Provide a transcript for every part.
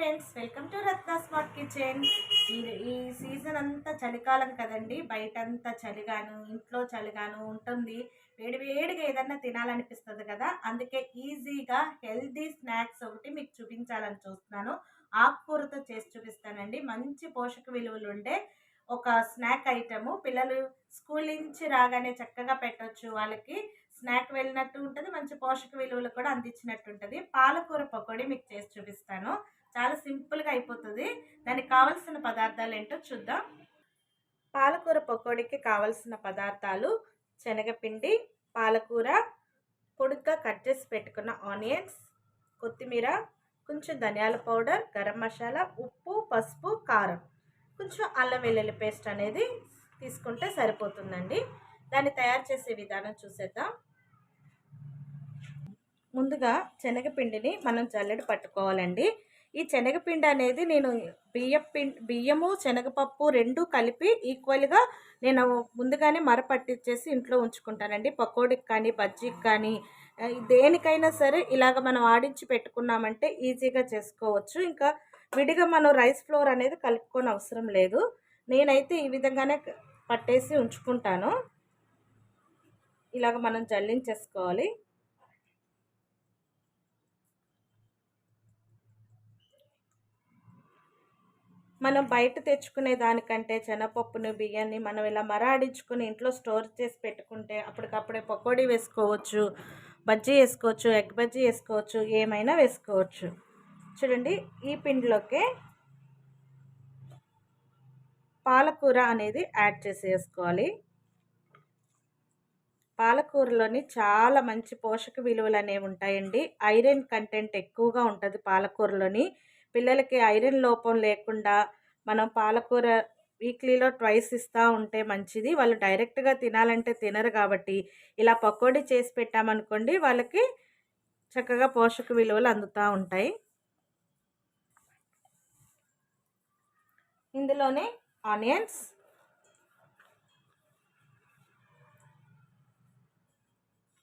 Friends, welcome to Ratna smart kitchen. ఈ season అంతా చలికాలం కదండి. బయటంతా చలిగాను, ఇంట్లో చలిగాను ఉంటుంది. వేడి వేడిగా ఏదన్నా తినాలనిపిస్తుంది కదా. అందుకే ఈజీగా హెల్తీ స్నాక్స్ ఒకటి మీకు చూపించాలని చూస్తున్నాను. ఆకుకూరతో చేసి చూపిస్తానండి. మంచి పోషక విలువలు ఉండే ఒక స్నాక్ ఐటము. పిల్లలు స్కూల్ నుంచి రాగానే చక్కగా పెట్టొచ్చు. వాళ్ళకి స్నాక్ వెళ్ళినట్టు ఉంటుంది, మంచి పోషక విలువలు కూడా అందించినట్టు ఉంటుంది. పాలకూర పకోడీ మీకు చేసి చూపిస్తాను. చాలా సింపుల్గా అయిపోతుంది. దానికి కావలసిన పదార్థాలు ఏంటో చూద్దాం. పాలకూర పకోడీకి కావలసిన పదార్థాలు: శనగపిండి, పాలకూర, పొడుగ్గా కట్ చేసి పెట్టుకున్న ఆనియన్స్, కొత్తిమీర, కొంచెం ధనియాల పౌడర్, గరం మసాలా, ఉప్పు, పసుపు, కారం, కొంచెం అల్లం వెల్లుల్లి పేస్ట్ అనేది తీసుకుంటే సరిపోతుందండి. దాన్ని తయారు చేసే విధానం చూసేద్దాం. ముందుగా శనగపిండిని మనం జల్లెడ పట్టుకోవాలండి. ఈ శనగపిండి అనేది నేను బియ్యము శనగపప్పు రెండు కలిపి ఈక్వల్గా నేను ముందుగానే మరపట్టించేసి ఇంట్లో ఉంచుకుంటానండి. పకోడీకి కానీ బజ్జీకి కానీ దేనికైనా సరే ఇలాగ మనం ఆడించి పెట్టుకున్నామంటే ఈజీగా చేసుకోవచ్చు. ఇంకా విడిగా మనం రైస్ ఫ్లోర్ అనేది కలుపుకొని అవసరం లేదు. నేనైతే ఈ విధంగానే పట్టేసి ఉంచుకుంటాను. ఇలాగ మనం జల్లించేసుకోవాలి. మనం బయట తెచ్చుకునే దానికంటే శనగపప్పును బియ్యాన్ని మనం ఇలా మరాడించుకొని ఇంట్లో స్టోర్ చేసి పెట్టుకుంటే అప్పటికప్పుడే పకోడీ వేసుకోవచ్చు, బజ్జీ వేసుకోవచ్చు, ఎగ్ బజ్జీ వేసుకోవచ్చు, ఏమైనా వేసుకోవచ్చు. చూడండి, ఈ పిండిలోకే పాలకూర అనేది యాడ్ చేసేసుకోవాలి. పాలకూరలోని చాలా మంచి పోషక విలువలు అనేవి ఉంటాయండి. ఐరన్ కంటెంట్ ఎక్కువగా ఉంటుంది పాలకూరలోని. పిల్లలకి ఐరన్ లోపం లేకుండా మనం పాలకూర వీక్లీలో ట్వైస్ ఇస్తూ ఉంటే మంచిది. వాళ్ళు డైరెక్ట్గా తినాలంటే తినరు కాబట్టి ఇలా పకోడీ చేసి పెట్టామనుకోండి, వాళ్ళకి చక్కగా పోషక విలువలు అందుతూ ఉంటాయి. ఇందులోనే ఆనియన్స్,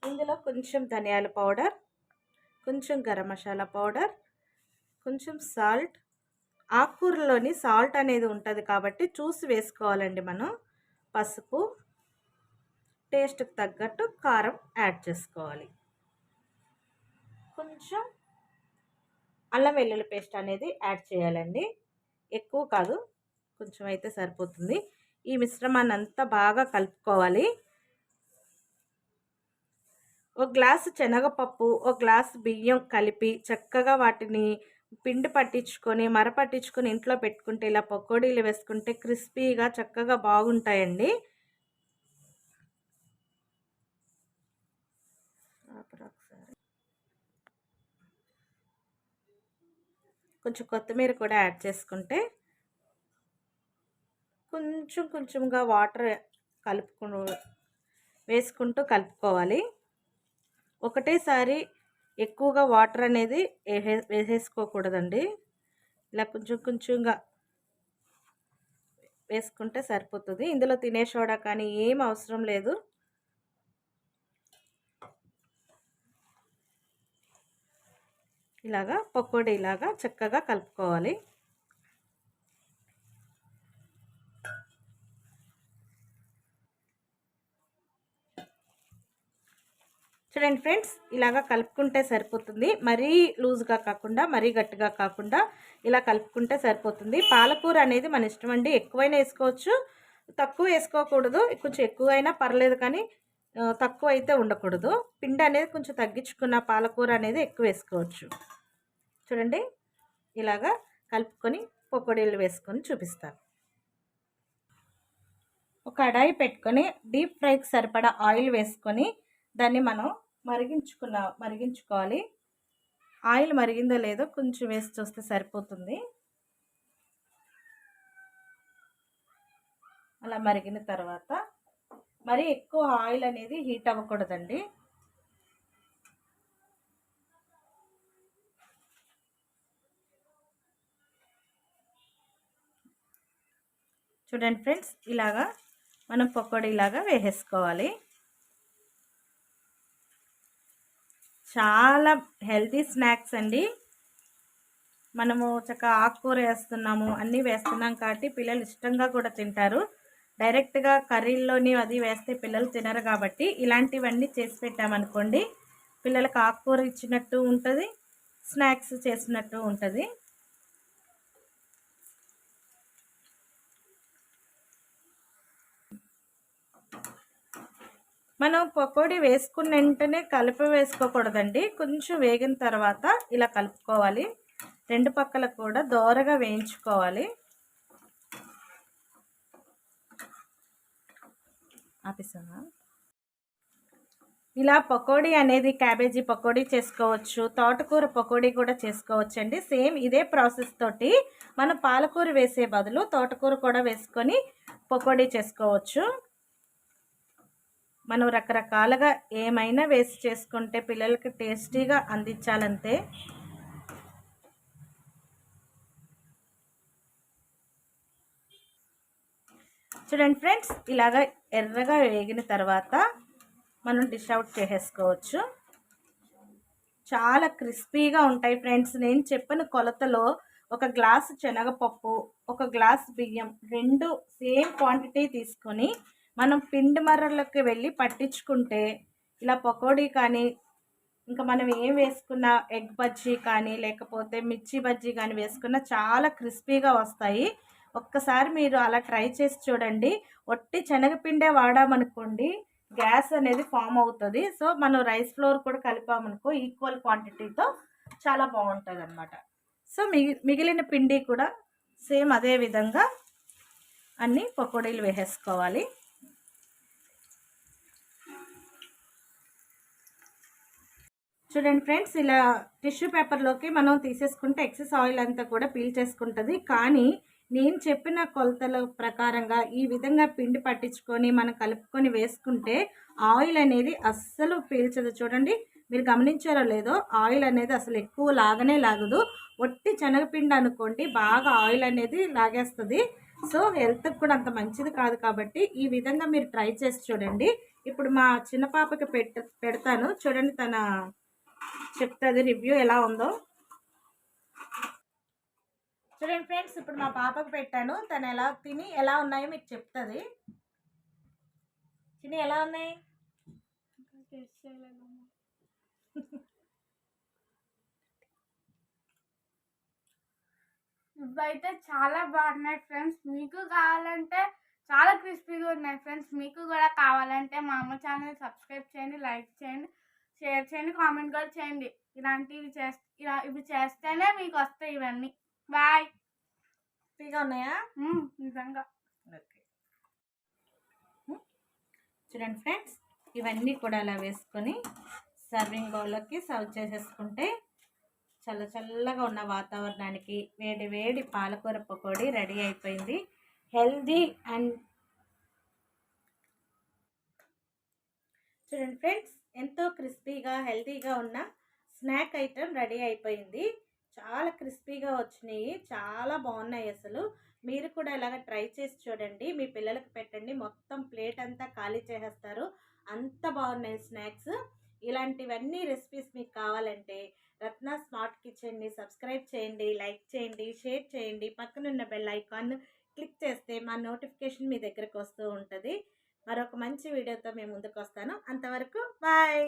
ఇందులో కొంచెం ధనియాల పౌడర్, కొంచెం గరం మసాలా పౌడర్, కొంచెం సాల్ట్. ఆకుకూరలోని సాల్ట్ అనేది ఉంటుంది కాబట్టి చూసి వేసుకోవాలండి మనం. పసుపు, టేస్ట్కి తగ్గట్టు కారం యాడ్ చేసుకోవాలి. కొంచెం అల్లం వెల్లుల్లి పేస్ట్ అనేది యాడ్ చేయాలండి. ఎక్కువ కాదు, కొంచెం అయితే సరిపోతుంది. ఈ మిశ్రమాన్ని అంతా బాగా కలుపుకోవాలి. ఒక గ్లాసు శనగపప్పు, ఒక గ్లాసు బియ్యం కలిపి చక్కగా వాటిని పిండి పట్టించుకొని మరపట్టించుకొని ఇంట్లో పెట్టుకుంటే ఇలా పకోడీలు వేసుకుంటే క్రిస్పీగా చక్కగా బాగుంటాయండి. కొంచెం కొత్తిమీర కూడా యాడ్ చేసుకుంటే కొంచెం కొంచెంగా వాటర్ వేసుకుంటూ కలుపుకోవాలి. ఒకటేసారి ఎక్కువగా వాటర్ అనేది వేసేసుకోకూడదండి. ఇలా కొంచెం కొంచెంగా వేసుకుంటే సరిపోతుంది. ఇందులో తినే సోడా కానీ ఏం అవసరం లేదు. ఇలాగా పకోడీ ఇలాగా చక్కగా కలుపుకోవాలి. చూడండి ఫ్రెండ్స్, ఇలాగా కలుపుకుంటే సరిపోతుంది. మరీ లూజ్గా కాకుండా మరీ గట్టిగా కాకుండా ఇలా కలుపుకుంటే సరిపోతుంది. పాలకూర అనేది మన ఇష్టం అండి. ఎక్కువైనా వేసుకోవచ్చు, తక్కువ వేసుకోకూడదు. కొంచెం ఎక్కువైనా పర్లేదు కానీ తక్కువ అయితే ఉండకూడదు. పిండి అనేది కొంచెం తగ్గించుకున్న పాలకూర అనేది ఎక్కువ వేసుకోవచ్చు. చూడండి, ఇలాగా కలుపుకొని పకోడీలు వేసుకొని చూపిస్తాను. ఒక కడాయి పెట్టుకొని డీప్ ఫ్రైకి సరిపడా ఆయిల్ వేసుకొని దాన్ని మనం మరిగించుకోవాలి. ఆయిల్ మరిగిందో లేదో కొంచెం వేసి చూస్తే సరిపోతుంది. అలా మరిగిన తర్వాత మరి ఎక్కువ ఆయిల్ అనేది హీట్ అవ్వకూడదండి. చూడండి ఫ్రెండ్స్, ఇలాగా మనం పకోడీ ఇలాగా వేసేసుకోవాలి. చాలా హెల్తీ స్నాక్స్ అండి. మనము చక్కగా ఆకుకూర వేస్తున్నాము, అన్నీ వేస్తున్నాం కాబట్టి పిల్లలు ఇష్టంగా కూడా తింటారు. డైరెక్ట్గా కర్రీల్లోని అది వేస్తే పిల్లలు తినరు కాబట్టి ఇలాంటివన్నీ చేసి పెట్టామనుకోండి, పిల్లలకు ఆకుకూర ఇచ్చినట్టు ఉంటుంది, స్నాక్స్ చేసినట్టు ఉంటుంది. మనం పకోడీ వేసుకున్న వెంటనే కలిపి వేసుకోకూడదండి. కొంచెం వేగిన తర్వాత ఇలా కలుపుకోవాలి. రెండు పక్కల కూడా దోరగా వేయించుకోవాలి. ఆపేసావా? ఇలా పకోడీ అనేది క్యాబేజీ పకోడీ చేసుకోవచ్చు, తోటకూర పకోడీ కూడా చేసుకోవచ్చండి. సేమ్ ఇదే ప్రాసెస్ తోటి మనం పాలకూర వేసే బదులు తోటకూర కూడా వేసుకొని పకోడీ చేసుకోవచ్చు. మనం రకరకాలుగా ఏమైనా వేసి చేసుకుంటే పిల్లలకి టేస్టీగా అందించాలంతే. చూడండి ఫ్రెండ్స్, ఇలాగ ఎర్రగా వేగిన తర్వాత మనం డిష్ అవుట్ చేసేసుకోవచ్చు. చాలా క్రిస్పీగా ఉంటాయి ఫ్రెండ్స్. నేను చెప్పిన కొలతలో ఒక గ్లాసు శనగపప్పు, ఒక గ్లాసు బియ్యం, రెండు సేమ్ క్వాంటిటీ తీసుకొని మనం పిండి మర్రలోకి వెళ్ళి పట్టించుకుంటే ఇలా పకోడీ కానీ, ఇంకా మనం ఏం వేసుకున్న ఎగ్ బజ్జీ కానీ లేకపోతే మిర్చి బజ్జీ కానీ వేసుకున్న చాలా క్రిస్పీగా వస్తాయి. ఒక్కసారి మీరు అలా ట్రై చేసి చూడండి. ఒట్టి శనగపిండే వాడామనుకోండి, గ్యాస్ అనేది ఫామ్ అవుతుంది. సో మనం రైస్ ఫ్లోర్ కూడా కలిపామనుకో ఈక్వల్ క్వాంటిటీతో చాలా బాగుంటుంది అన్నమాట. సో మిగిలిన పిండి కూడా సేమ్ అదే విధంగా అన్ని పకోడీలు వేసేసుకోవాలి. చూడండి ఫ్రెండ్స్, ఇలా టిష్యూ పేపర్లోకి మనం తీసేసుకుంటే ఎక్సెస్ ఆయిల్ అంతా కూడా పీల్ చేసుకుంటుంది. కానీ నేను చెప్పిన కొలతల ప్రకారంగా ఈ విధంగా పిండి పట్టించుకొని మనం కలుపుకొని వేసుకుంటే ఆయిల్ అనేది అస్సలు పీల్చదు. చూడండి, మీరు గమనించారో లేదో, ఆయిల్ అనేది అసలు ఎక్కువ లాగనే లాగదు. ఒట్టి శనగపిండి అనుకోండి, బాగా ఆయిల్ అనేది లాగేస్తుంది. సో హెల్త్కి కూడా అంత మంచిది కాదు. కాబట్టి ఈ విధంగా మీరు ట్రై చేసి చూడండి. ఇప్పుడు మా చిన్న పాపకి పెడతాను చూడండి, తన చెప్తుంది రివ్యూ ఎలా ఉందో. చూడండి ఫ్రెండ్స్, ఇప్పుడు మా పాపకు పెట్టాను, తను ఎలా తిని ఎలా ఉన్నాయో మీకు చెప్తుంది. తిని ఎలా ఉన్నాయి? ఇవైతే చాలా బాగున్నాయి ఫ్రెండ్స్. మీకు కావాలంటే చాలా క్రిస్పీగా ఉన్నాయి ఫ్రెండ్స్. మీకు కూడా కావాలంటే మా అమ్మ ఛానల్ సబ్స్క్రైబ్ చేయండి, లైక్ చేయండి, షేర్ చేయండి, కామెంట్ కూడా చేయండి. ఇవి చేస్తేనే మీకు వస్తాయి ఇవన్నీ. బాయ్. ఫ్రీగా ఉన్నాయా? నిజంగా. ఓకే, చూడండి ఫ్రెండ్స్, ఇవన్నీ కూడా అలా వేసుకొని సర్వింగ్ బౌల్లోకి సర్వ్ చేసేసుకుంటే చల్ల చల్లగా ఉన్న వాతావరణానికి వేడి వేడి పాలకూర పకోడీ రెడీ అయిపోయింది. హెల్దీ అండ్ చూడండి ఫ్రెండ్స్, ఎంతో క్రిస్పీగా హెల్తీగా ఉన్న స్నాక్ ఐటెం రెడీ అయిపోయింది. చాలా క్రిస్పీగా వచ్చినాయి, చాలా బాగున్నాయి. అసలు మీరు కూడా ఇలాగ ట్రై చేసి చూడండి, మీ పిల్లలకు పెట్టండి, మొత్తం ప్లేట్ అంతా ఖాళీ చేసేస్తారు. అంత బాగున్నాయి స్నాక్స్. ఇలాంటివన్నీ రెసిపీస్ మీకు కావాలంటే రత్న స్మార్ట్ కిచెన్ని సబ్స్క్రైబ్ చేయండి, లైక్ చేయండి, షేర్ చేయండి. పక్కనున్న బెల్ ఐకాన్ క్లిక్ చేస్తే మా నోటిఫికేషన్ మీ దగ్గరకు వస్తూ ఉంటుంది. మరొక మంచి వీడియోతో మేము ముందుకు వస్తాను. అంతవరకు బాయ్.